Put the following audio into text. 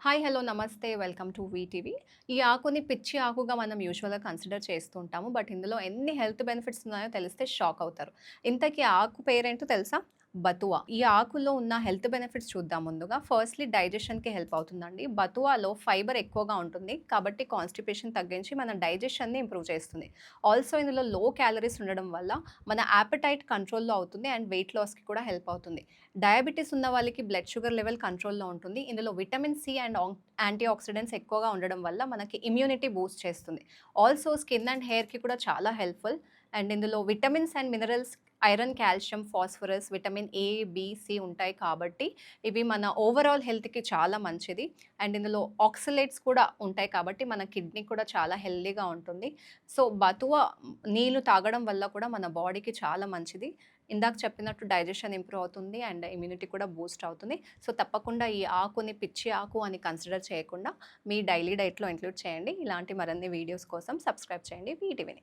Hi! Hello! నమస్తే. Welcome to VTV. ఈ ఆకుని పిచ్చి ఆకుగా మనం యూజువల్‌గా కన్సిడర్ చేస్తూ ఉంటాము. బట్ ఇందులో ఎన్ని హెల్త్ బెనిఫిట్స్ ఉన్నాయో తెలిస్తే షాక్ అవుతారు. ఇంతకీ ఆ ఆకు పేరేంటో తెలుసా? బతువా. ఈ ఆకులో ఉన్న హెల్త్ బెనిఫిట్స్ చూద్దాం ముందుగా. ఫస్ట్‌లీ డైజెషన్‌కి హెల్ప్ అవుతుందండి. బతువాలో ఫైబర్ ఎక్కువగా ఉంటుంది. కాబట్టి కాన్‌స్టిపేషన్ తగ్గించి మన డైజెషన్‌ని ఇంప్రూవ్ చేస్తుంది. ఆల్సో ఇందులో లో క్యాలరీస్ ఉండడం వల్ల మన యాపెటైట్ కంట్రోల్‌లో అవుతుంది అండ్ వెయిట్ లాస్‌కి కూడా హెల్ప్ అవుతుంది. డయాబెటిస్ ఉన్న వాళ్ళకి బ్లడ్ షుగర్ లెవెల్ కంట్రోల్‌లో ఉంటుంది. ఇందులో vitamin C and antioxidants ఎక్కువగా ఉండడం వల్ల మనకి ఇమ్యూనిటీ బూస్ట్ చేస్తుంది. ఆల్సో స్కిన్ అండ్ హెయిర్‌కి కూడా చాలా హెల్ప్‌ఫుల్. అండ్ ఇందులో vitamins and minerals iron, calcium, phosphorus, vitamin A, B, C ఉంటాయి కాబట్టి ఇవి మన ఓవరాల్ హెల్త్‌కి చాలా మంచిది. అండ్ ఇందులో ఆక్సలేట్స్ కూడా ఉంటాయి కాబట్టి మన కిడ్నీ కూడా చాలా హెల్తీగా ఉంటుంది. సో, బతువ నీళ్లు తాగడం వల్ల కూడా మన బాడీకి చాలా మంచిది. ఇందాక చెప్పినట్టు డైజెషన్ ఇంప్రూవ్ అవుతుంది అండ్ ఇమ్యూనిటీ కూడా బూస్ట్ అవుతుంది. సో, తప్పకుండా ఈ ఆకుని పిచ్చి ఆకు అని కన్సిడర్ చేయకుండా మీ డైలీ డైట్‌లో ఇంక్లూడ్ చేయండి. ఇలాంటి మరిన్ని వీడియోస్ కోసం సబ్స్క్రైబ్ చేయండి వీటీవీని.